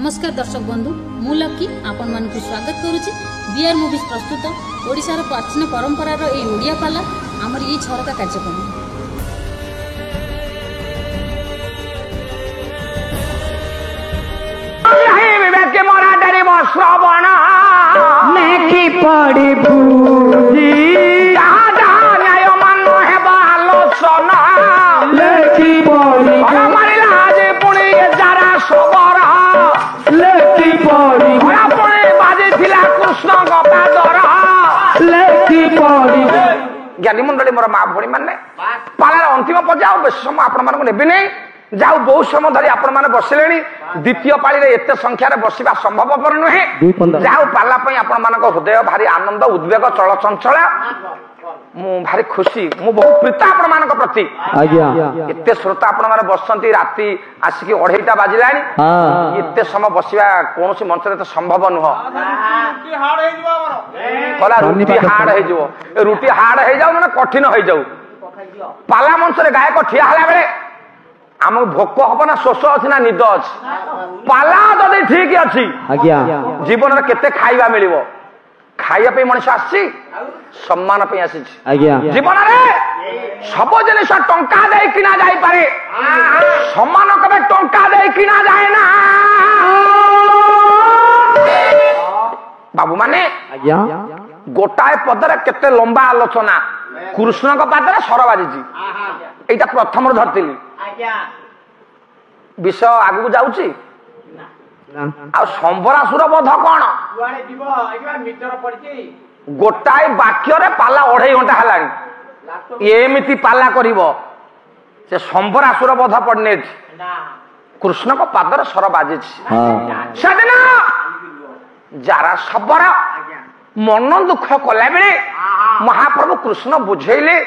नमस्कार दर्शक बंधु मु लकी आपण मान को स्वागत करुछि बीआर मूवीज प्रस्तुत ओडिशार प्राचीन परंपरार ए ओडिया पाला आमर ये झरका कार्यक्रम विवेक मोरा डरे श्रवण लेखी पड़ी भूजी न्याय मान हेबा आलोचना लेखी पड़ी मारिला आज पुणी जरा सबर लेखी पड़ी पुणी बाजी थिला कृष्ण गपादर लेखी पड़ी ज्ञानी मंडली मोर माँ भणी मैंने पालार अंतिम पर्याय बेस समय आपण मानक नेबी नहीं जाऊ बहुत समय धरी आपण माने बसिले द्वितीय पाली रे एते संख्यार बसिबा संभवपर नुहे जाऊ पाला पई आपण मानक हृदय भारी आनंद उद्वेग चल चंचल मु भारी खुशी मु बहुत प्रीत आपण मानक प्रति आज्ञा एते श्रोता आपण माने बसंती राती आसिकी 2:30 बाजिलानी एते समय बसिबा कोनोसी मंच रे त संभव नुह रुटी हार्ड हे जिवो हमर कला रुटी हार्ड हे जिवो रुटी हार्ड हे जाऊ ना कठिन हे जाऊ पाला मंच रे गायक ठिया हला बेले आम भोक हम ना शोष अच्छी ना निद अच्छी पाला जदि ठीक अच्छी जीवन में केते खाइबा मिलिबो खाइबा मनुष्य आसी सम्मान आसी जीवन में सब जिनिस टंका दे किना जाई पारे सम्मान कबे टंका दे किना जाए ना बाबू माने गोटाए पदरे केते लंबा आलोचना कृष्ण को पादरे सर बाजी एटा प्रथम धरती विषय आगु जाऊची संबरासुर बध कौन गोटाए बाक्य रे पाला 2.5 घंटा हलानी एमिति पाला करिवो से संबरासुर बध पड़ने कृष्ण को पादर सर बाजी सेदिन जारा सबरा मन दुख कला बेले महाप्रभु कृष्ण बुझेले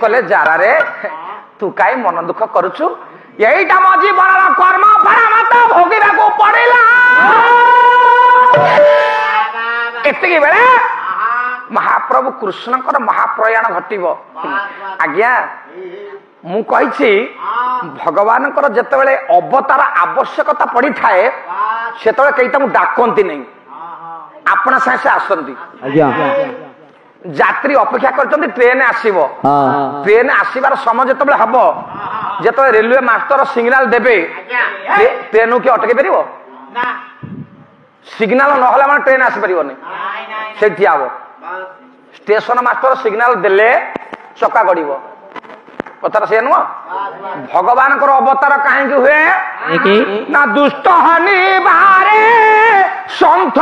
कले जारा रे तू काई मन दुख करुचु यहीटा मो जीवन कर्म फल मत भोगिबा पड़ेला एतिकी बेले महाप्रभु कृष्णकर महाप्रयाण घटिबो आज्ञा मु कहिछि भगवानकर जेतेबेले अवतार आवश्यकता पड़ी थाए सेतेबेले केइटा मु डाकंती नै आपना सासे आसंती आज्ञा यात्री अपेक्षा करछन्ती ट्रेन आसीबो ट्रेन आसीबार समय जेतेबेले हबो जेतेबेले रेलवे मास्टर सिग्नल देबे ट्रेन के अटके परिबो ना सिग्नल न होला माने ट्रेन आसी परिबो नै से ठियाबो स्टेशन मास्टर सिग्नल देले चक्का गड़िबो कथा से नुआ भगवान को अवतार काहे की हुए ना दुष्ट हनि बारे संथ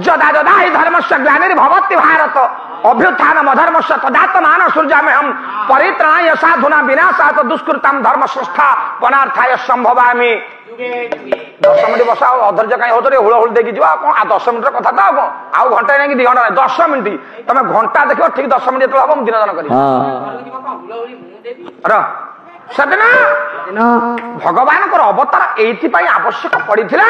जदा जदा ही धर्म से ग्लानिर्भवति भारत अभ्युत्थान अधर्मस्य तदात्मान सूर्यामि हम परित्राणाय साधुना विनाशाय दुष्कृतां धर्म संस्थापनार्थाय संभवामि 10 मिनिट बसाओ अधर्य कहीं होतो रे हुळ हुळ देखि जिवा कोन 10 मिनिट कथा ता को आउ घंटा नै कि 2 घंटा 10 मिनिट तमे घंटा देखियो ठीक 10 मिनिट तो हम दिन जन करी र सदना भगवान को अवतार एथि पई आवश्यक पड़िथिला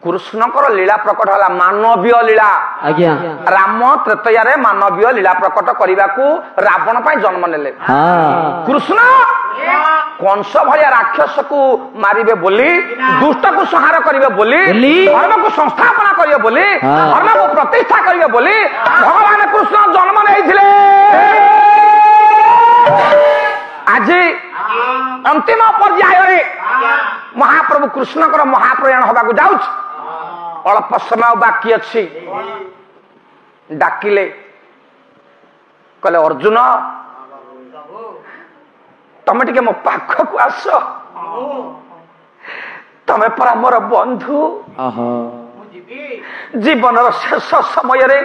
कृष्ण को लीला प्रकट हला मानवीय लीला आज्ञा राम त्रेतया रे मानवीय लीला प्रकट करिबा को रावण पई जन्म नेले कृष्ण कंस भलिया राक्षस को मारिबे बोली दुष्ट को संहार करिबे बोली धर्म को संस्थापना करिबे बोली धर्म को प्रतिष्ठा करिबे बोली भगवान कृष्ण जन्म नेइथिले आज अंतिम पर्याय रे महाप्रभु कृष्ण कर महाप्रयाण होबा को जाउछ अल्प समय बाकी अच्छी डाकिले कहले अर्जुन तमे टिके मो पाख को आस तमे परा मोर बंधु जीवन शेष समय रे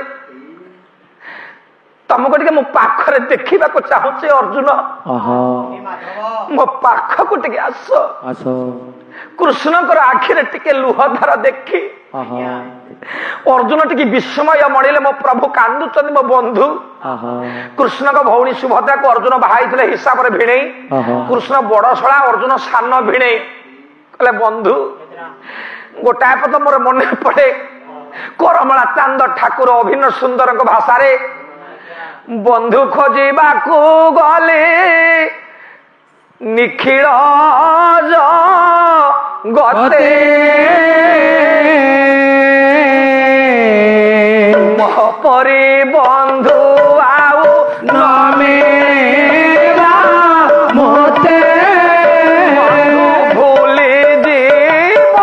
तुमको टिके मो पाखरे देखिबा को चाहूचे अर्जुन मो पाख को टिके आस कृष्ण को आखिरे टिके लुहधार देखी अर्जुन टिके विस्मय मणिले मो प्रभु कांदुचंदी मो बंधु कृष्ण को भौणी सुभद्रा को अर्जुन बाहाइथिले हिसाब रे भिणे कृष्ण बड़शळा अर्जुन सान भिणे कहले बंधु गोटाए पद मोर मन पड़े करमला चांद ठाकुर अभिन्न सुंदर भाषा रे बंधु खोजिबाकू गले निखिल गते मोहपरी बंधु आउ नमे मोते भूली जीव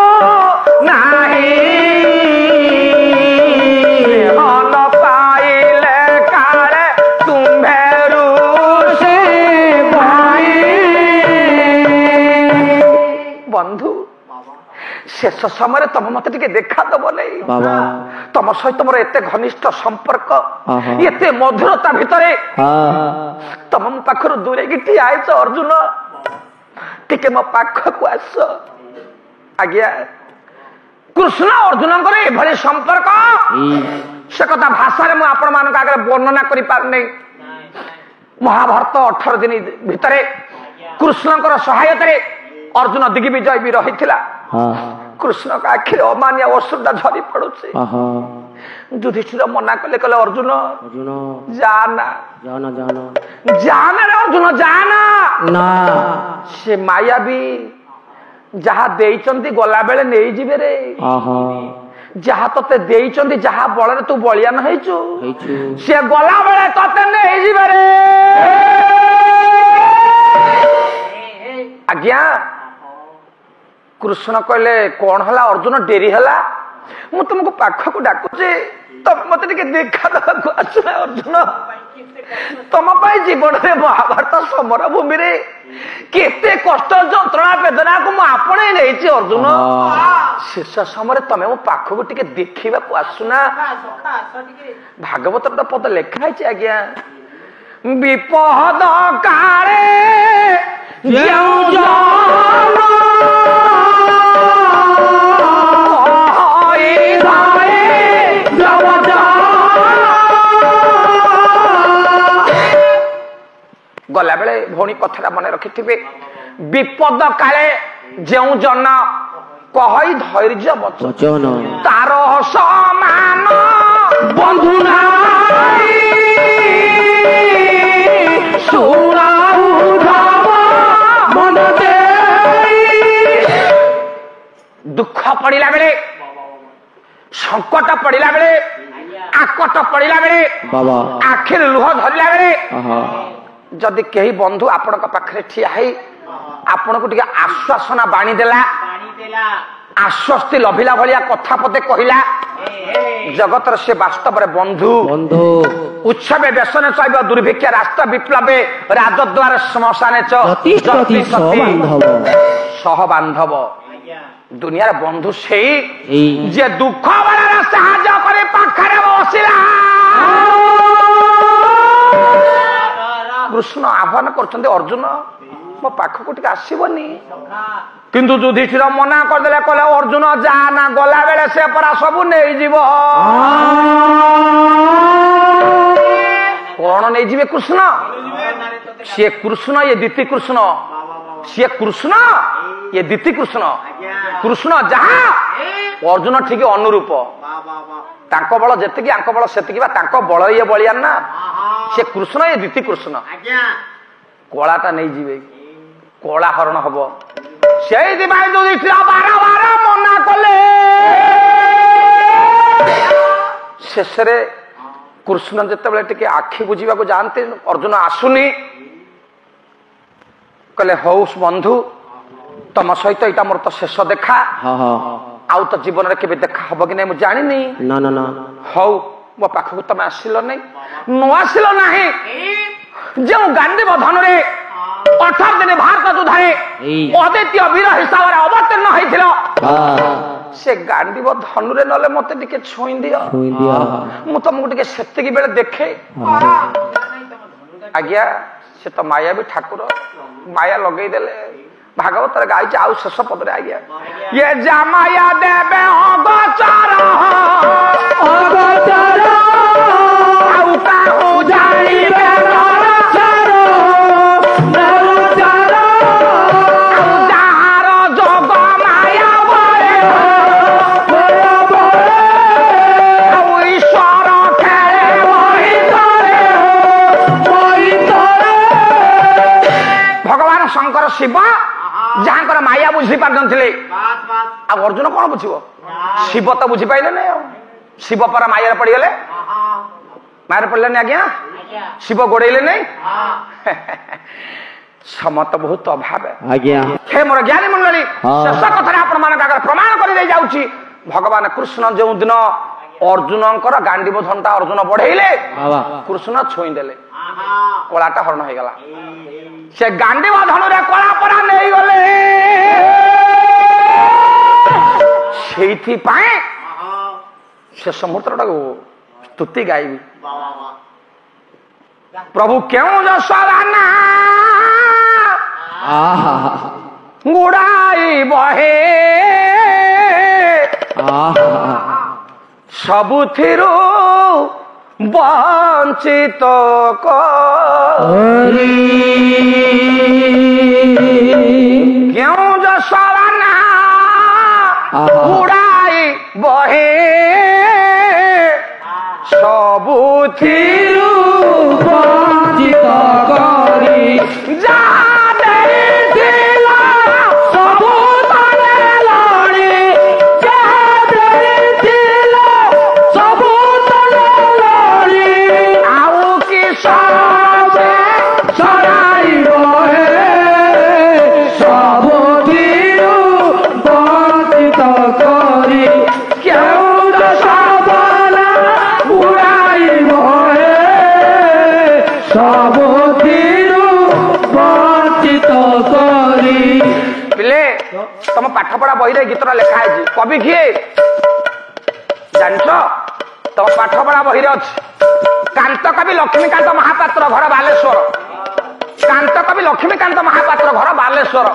नाही अन पाइले काले तुम्हेरु से भाई बंधु शेष समय तुम मत देखा दब नहीं बाबा तुम सहित मोर एते घनिष्ठ संपर्क आहा। एते मधुरता भितरे हाँ तुम मो पाखर दूरे की आईच अर्जुन टिके मो पाखक आस आज्ञा कृष्ण अर्जुन एभली संपर्क से कथा भाषा मु आपण मान आगे वर्णना कर पारनी महाभारत 18 दिन भितरे कृष्ण सहायता अर्जुन दिग्विजय भी रही हाँ कृष्ण का आखिर अमानिया अश्रुटा झरी पड़ुचे आहा युधिष्ठिर मना कले कले अर्जुन अर्जुन जाना जाना जाना जाना रे अर्जुन जाना ना से माया भी जहा देइचंती गला बेले नहीं जिबे रे आहा जहा तते देइचंती जहा बଳରେ तू बलियान हेचु ହେଇଛୁ से गला बेले तते नहीं जिबे रे आज्ञा कृष्ण कहले कौन हला अर्जुन डेरी हला मु तुमको पाख को डाकुचे तब मत देखा दबाक आसना अर्जुन तुम जीवन में महाभारत समर भूमि रे केते कष्ट जंत्रणा वेदना को मु आपणे नहीं अर्जुन शेष समय तुम मो पाख को टिके देखा आसुना भागवत पद लिखा है आज्ञा विपद काले गला बेले भौणी कथा मन रखि विपद काले जो जन कही धैर्य वचन तार समान बंधु नाई सुनाऊ धावा मन दे दुख पड़िला बेले संकट पड़िला बेले आकट पड़िला बेले बाबा आखिर लुह धरला बेले आहा जदि कहीं बंधु आपण पाखे ठिया है आपण को टिके आश्वासना बाणी देला आश्वस्ति लभिला भलिया कथा पदे कहला जगतर से वास्तव बंधु बंधु उत्सव व्यसन चैव दुर्भिक्ष राष्ट्र विप्लवे राजद्वार श्मशाने सह बांधव दुनिया बंधु से जे दुख बेला साहाय्य करे पाखरे बसिला कृष्ण आह्वान करछन्ते अर्जुन मो पाख को टिके आसीबनी किंतु युधिष्ठिर मना करदेले कहले अर्जुन जाना गला बेले से परा सब नहीं जीव कौन नहीं जीवे कृष्ण सी कृष्ण ये दीति कृष्ण सी कृष्ण ये दीति कृष्ण कृष्ण जहा अर्जुन ठीक अनुरूप तांको बल जेतिकी आंको बल सेतिकी बा तांको बल ये बलियान ना से कृष्ण ये दीति कृष्ण कलाटा नहीं जीवे कला हरण हम से बार बार मना कले शेष कृष्ण जिते टे आखि बुझा जाते अर्जुन आसुनी कहले हौ बंधु तुम सहित यहाँ मोर तो शेष देखा आउ तो जीवन में केवे देखा हम कि नहीं जानी ना ना ना हौ मो पाखक तुम आसिल नहीं न आसिल ना जो गांडीव धन 18 दिन भारत युद्ध अद्वितीय वीर हिसाब से अवतीर्ण होता से गांडीव धनुरे नले मत छुई दियो मु तुमको से बेले देखे आज्ञा से तो माया भी ठाकुर माया लगे देले भागवत गाई आउ शेष पदरे आज्ञा ये जा माया देवे अगोचर आउ ताहु जाइबे शिव जहाँ माया बुझी पार नथिले अर्जुन कौन बुझिब शिव तो बुझी पाइले नहीं शिव पर माया पड़गले माया पड़े आज्ञा शिव गोड़े नहीं समत बहुत अभाव आज्ञा हे मोर ज्ञानी मंडली शेष कथा आपण मान प्रमाण कर भगवान कृष्ण जो दिन अर्जुन गांडीव धनटा अर्जुन बढ़ेले कृष्ण छुईदेले कलाटा हरण हो गला से गांडीव धनु रे कला परा नहीं गले शेष मुहूर्त स्तुति गायबी प्रभु क्यों जसवाना गुड़ाई बहे सबुथिरु वंचित करी क्यों जसवाना गुड़ाई बहे सबुथिरु वंचित करी जा तुम पाठ पढ़ा बही गीतटा लिखा है कवि किए जान तुम पाठ पढ़ा बही अच्छी कांत कवि लक्ष्मीकांत महापात्र घर बालेश्वर कांत कवि लक्ष्मीकांत महापात्र घर बालेश्वर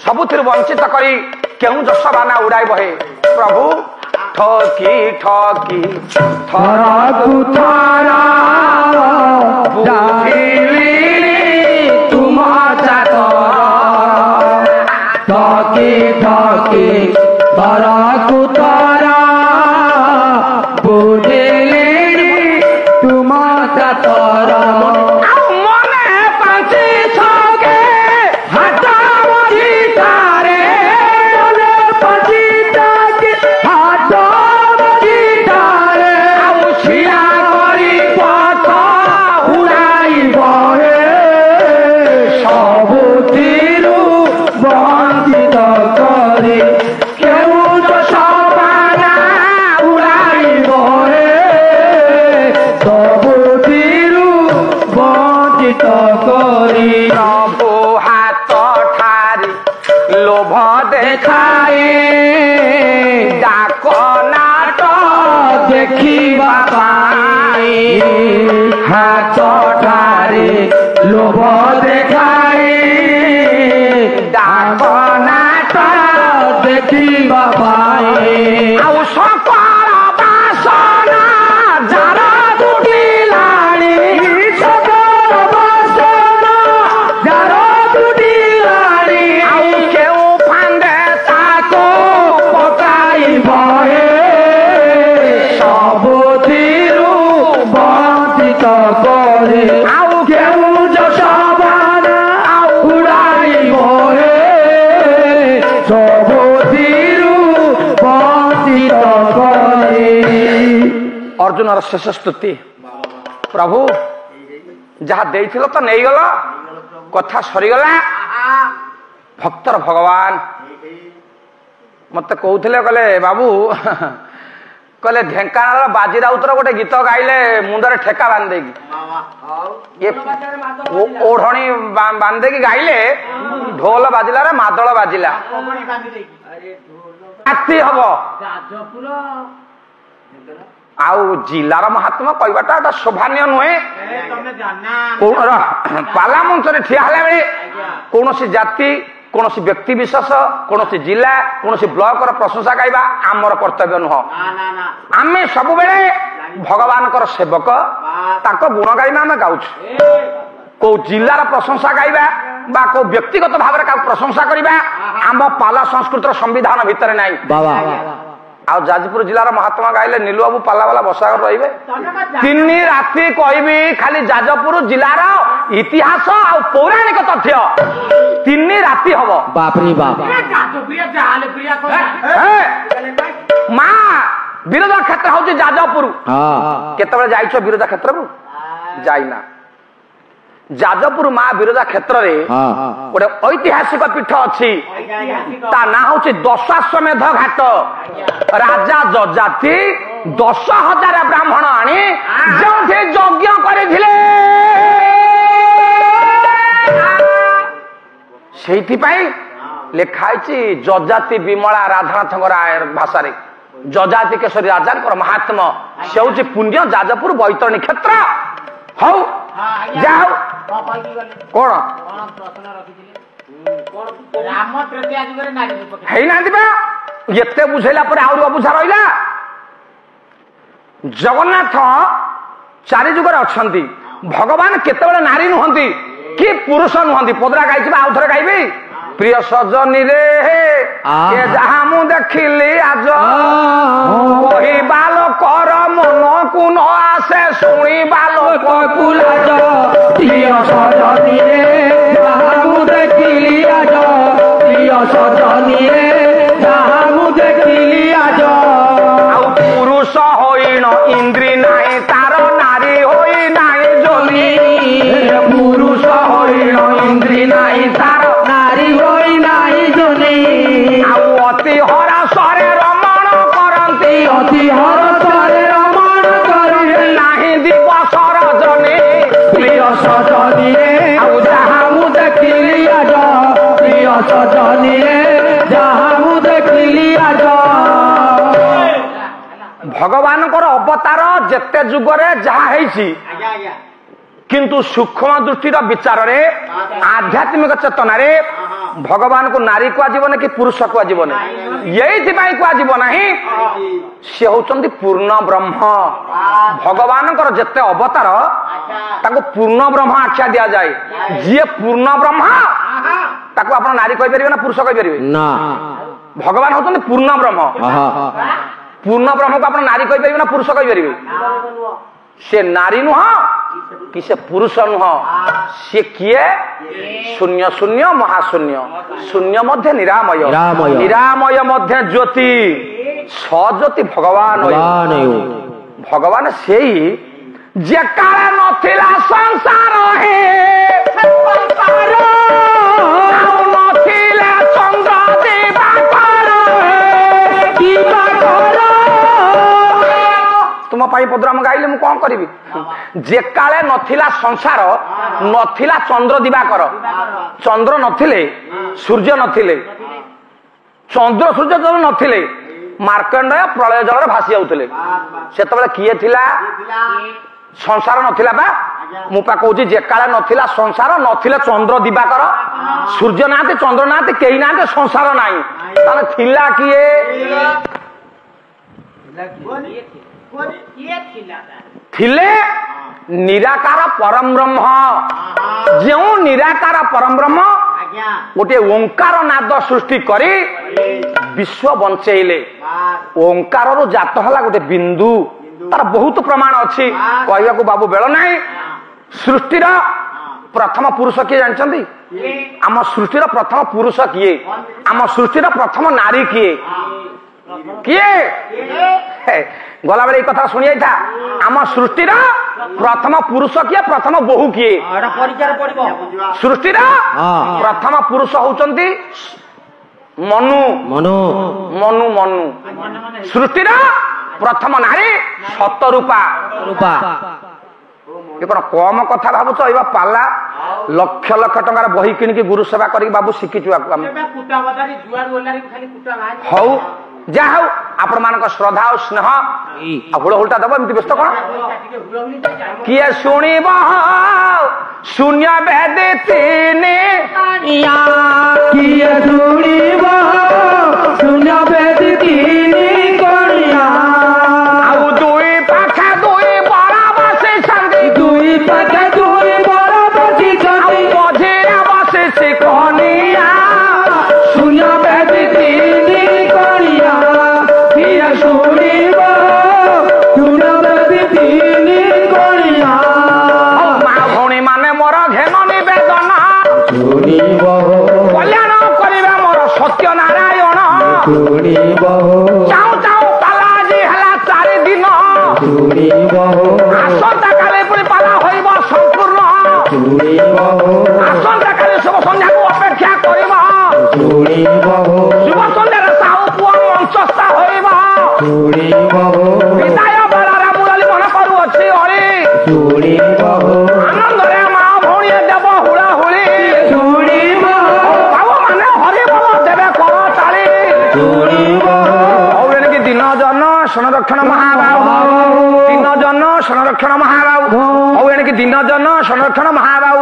सबुथिर वंचित करी क्यों जसवाना उड़ाई बहे प्रभु ठकी ठकी थरा थरा तुम ठके ठके तारा को तारा बुझेले तुम तारा मने पांचे छके हाथा मरी तारे मने पांचे छके हाथा मरी तारे आउछिया करी पथ उड़ाई बहे सबुथिरु वंचित करे क्यों जसवाना उड़ाई बहे सबुथिरु वंचित करे प्रभु हाथ ठारी लोभ देखाए डाक नाट देखिबा पाई हाथ ठारी लोभ देखाए डाक नाट देखिबा पाए आउ सकल बासना जार दुटिलाणी सकल बासना जार दुटिलाणी आउ केउ फांदे ताको पकाई बहे सबुथिरु वंचित करे आउ केउ जसवाना उड़ाई बहे सबुथिरु वंचित करे अर्जुन शेष स्तुति प्रभु जहाँ देइथिलो तो नहीं गल कथा सरीगला भक्तर भगवान मत कहते कहले बाबू कहले ढेंकानाल बाजी राउतर गोटे गीत गाइले मुंडरे ठेका बांध देगी ये ओढ़णी बांध देगी गाइले ढोल बाजिला रे मादल बाजिला राति हम आउ जिलार महात्मा कहवाटा शोभान्य नुहे पाला मंच ठिया बेले कौन जाति कौन व्यक्ति विशेष कौन जिला कौन ब्लॉक प्रशंसा गाइबा आमर कर्तव्य नुह आम सब बेले भगवान सेवक ताको गुण गाइबा आम गाउछु को जिलार प्रशंसा गाइबा बा को व्यक्तिगत भाव प्रशंसा करवा आम पाला संस्कृतर संविधान भितर नहीं ଆଉ ଯାଜପୁର ଜିଲ୍ଲାର ମହାତ୍ମା ଗାଇଲେ ନୀଲୁ ବାବୁ ପାଲାବାଲା ବସାଘର ରହିବେ 3 ରାତି କହିବି ଖାଲି ଯାଜପୁର ଜିଲ୍ଲାର ଇତିହାସ ଆଉ ପୌରାଣିକ ତଥ୍ୟ 3 ରାତି ହବ ବାପରି ବାପ ମା ବିରଜା କ୍ଷେତ୍ର ହଉଛି ଯାଜପୁର କେତେବେଳେ ଯାଇଛ ବିରଜା କ୍ଷେତ୍ରକୁ ଯାଇନା ଯାଜପୁର ମା ବିରଜା କ୍ଷେତ୍ରରେ ଗୋଟେ ଐତିହାସିକ ପୀଠ ଅଛି ତା ନାଁ ହଉଛି ଦଶାଶ୍ୱମେଧ ଘାଟ ରାଜା ଯଜାତି 10,000 ବ୍ରାହ୍ମଣ ଆଣି ଯେଉଁଠି ଯଜ୍ଞ କରିଥିଲେ ସେଇଥିପାଇଁ ଲେଖା ହେଇଛି ଯଜାତି ବିମଳା ରାଧାନାଥଙ୍କ ରାୟ ଭାଷାରେ ଯଜାତି କେଶରୀ ରାଜାଙ୍କର ମହାତ୍ମ ସେ ହଉଛି ପୁଣ୍ୟ ଯାଜପୁର ବୈତରଣୀ କ୍ଷେତ୍ର ହଉ ଯାଉ କଣ ହେଇନାହାନ୍ତି ବା ଏତେ ବୁଝେଇଲା ପରେ ଆହୁରି ଅବୁଝା ରହିଲା ଜଗନ୍ନାଥ 4 ଯୁଗରେ ଅଛନ୍ତି ଭଗବାନ କେତେବେଳେ ନାରୀ ନୁହନ୍ତି କି ପୁରୁଷ ନୁହନ୍ତି ପଦରା ଗାଇଛି ଆଉ ଥରେ ଗାଇବି ପ୍ରିୟ ସଜନୀ ରେ ଯାହା ମୁଁ ଦେଖିଲି ଆଜ କହିବା ଲୋକର ମନକୁ ନ ଆସେ ଶୁଣିବା ଲୋକକୁ ଲାଜ ପ୍ରିୟ ସଜନୀ ରେ ଯାହା ମୁଁ ଦେଖିଲି ଆଜ ପ୍ରିୟ ସଜନୀ ରେ ଯାହା ମୁଁ ଦେଖିଲି ଆଜ ଆଉ ପୁରୁଷ ହୋଇଣ ଇନ୍ଦ୍ରୀ ନାହିଁ ତାର ନାରୀ ହୋଇ ନାହିଁ ଜୋନି ପୁରୁଷ ହୋଇଣ ଇନ୍ଦ୍ରୀ ନାହିଁ ତାର ନାରୀ ହୋଇ ନାହିଁ ଜୋନି ଆଉ ଅତି ହରସରେ ରମଣ କରନ୍ତି ଅତି ହରସରେ ରମଣ କରିବେ ନାହିଁ ଦିବସ ରଜନୀ ପ୍ରିୟ ସଜନୀ ରେ ଆଉ ଯାହା ମୁଁ ଦେଖିଲି ଆଜ ପ୍ରିୟ ସଜନୀ ରେ ଯାହା ମୁଁ ଦେଖିଲି ଆଜ ଭଗବାନଙ୍କର ଅବତାର ଯେତେ ଯୁଗରେ ଯାହା ହେଇଛି କିନ୍ତୁ ସୂକ୍ଷ୍ମ ଦୃଷ୍ଟିର ବିଚାରରେ ଆଧ୍ୟାତ୍ମିକ ଚେତନାରେ ଭଗବାନଙ୍କୁ ନାରୀ କୁହାଯିବନି କି ପୁରୁଷ କୁହାଯିବନି ଏଇଥିପାଇଁ କୁହାଯିବ ନାହିଁ ସେ ହଉଛନ୍ତି ପୂର୍ଣ୍ଣ ବ୍ରହ୍ମ ଭଗବାନଙ୍କର ଯେତେ ଅବତାର ତାଙ୍କୁ ପୂର୍ଣ୍ଣ ବ୍ରହ୍ମ ଆଖ୍ୟା ଦିଆଯାଏ ଯିଏ ପୂର୍ଣ୍ଣ ବ୍ରହ୍ମ ତାକୁ ଆପଣ ନାରୀ କହିପାରିବେ ନା ପୁରୁଷ କହିପାରିବେ ନା ଭଗବାନ ହଉଛନ୍ତି ପୂର୍ଣ୍ଣ ବ୍ରହ୍ମ ପୂର୍ଣ୍ଣ ବ୍ରହ୍ମକୁ ଆପଣ ନାରୀ କହିପାରିବେ ନା ପୁରୁଷ କହିପାରିବେ ସେ ନାରୀ ନୁହଁ कि से पुरुष नुह सी किए शून्य शून्य महाशून्य शून्य मध्य निरामय निरामय मध्य ज्योति सज्योति भगवान भगवान से ही जे काल नथिला संसार हे नथिला चंद्र दिवाकर तुम पदर आम गाइले मुझे कौन करी जे काले नथिला संसार नथिला चंद्र दिवाकर चंद्र नथिले सूर्य नथिले चंद्र सूर्य जल नथिले मार्कंडेय प्रलय जल भासी जाउतले सेतबेले किए थिला संसार नथिला बा मु पा कहूची जे काले नथिला संसार नथिले चंद्र दिवाकर सूर्य नाते चंद्र नाते केही नाते संसार नाही ताले थिला किए थिले निराकार परम ब्रह्म जो निराकार परम ब्रह्म गोटे ओंकार नाद सृष्टि करी विश्व बंचेले ओंकार रु जात हला गोटे बिंदु तार बहुत प्रमाण अच्छी कहवा को बाबू बेल ना सृष्टिर प्रथम पुरुष किए जानते आम सृष्टिर प्रथम पुरुष किए आम सृष्टिर प्रथम नारी किए किए गला बेले कथा शुणी था आम सृष्टिर प्रथम पुरुष किए प्रथम बोहू किए सृष्टिर प्रथम पुरुष होउचंती मनु मनु मनु मनु सृष्टिर प्रथम नारी सतरूपा रूपा ये कौन कम कथा भावुच ए पाला लक्ष लक्ष टंकार बही किणिकी गुरु सेवा करी बाबू शिखिचु हौ जा हौ आपण मान श्रद्धा और स्नेह हुड़हुलटा दब एमती व्यस्त कौन किए शुणव शून्य वेद तीन किए शुणव शून्य वेद तीन कणिया आउ दुई पाखा दुई बड़ा बसी छंदी दुई पाखा दुई बड़ा बसी छंदी मझिरे बसी शिखनिया शून्य वेद तीन कणिया किए ଶୁଣିବ କଲ୍ୟାଣ କରିବେ ମୋର ସତ୍ୟ ନାରାୟଣ ଶୁଣିବ ଚାହୁଁ ଚାହୁଁ ପାଲା ଆଜି ହେଲା 4 ଦିନ ଶୁଣିବ ଆସନ୍ତା କାଲି ପୁଣି ପାଲା ହୋଇବ ସମ୍ପୂର୍ଣ୍ଣ ଶୁଣିବ ଆସନ୍ତା କାଲି ଶୁଭ ସନ୍ଧ୍ୟାକୁ ଅପେକ୍ଷା କରିବ ଶୁଣିବ ଶୁଭ ସନ୍ଧ୍ୟାରେ ସାହୁ ପୁଅ ମଞ୍ଚସ୍ଥ ହୋଇବ ଶୁଣିବ ବିଦାୟ ବେଳାରେ ମୁରଲି ମନେ କରୁଅଛି ଅଳି ଶୁଣିବ ଆନନ୍ଦରେ ମା ଭଉଣୀ ଦେବ ହୁଳା ହୁଳି ଶୁଣିବ ବାବୁ ମାନେ ହରିବଲ ଦେବେ କର ତାଳି ଶୁଣିବ ଆଉ ଏଣିକି ଦିନ ଜନ ସଂରକ୍ଷଣ ମହାବାବୁ ଦିନ ଜନ ସଂରକ୍ଷଣ ମହାବାବୁ ଆଉ ଏଣିକି ଦିନ ଜନ ସଂରକ୍ଷଣ ମହାବାବୁ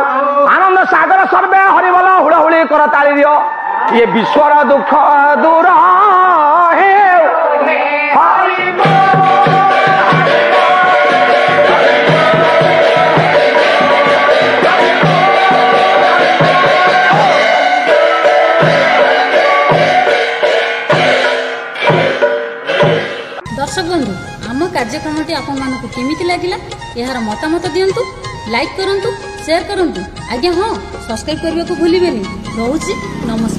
ଆନନ୍ଦ ସାଗର ସର୍ବେ ହରିବଲ ହୁଳହୁଳି କର ତାଳି ଦିଅ ଇଏ ବିଶ୍ୱର ଦୁଃଖ ଦୂର ହେଉ दर्शक बंधु आम कार्यक्रमटी आपको केमिति लगिला यार मतामत दियंतु लाइक करंतु शेयर करंतु आज्ञा हाँ सब्सक्राइब करने को भूलिबेनी। रोहुची नमस्कार।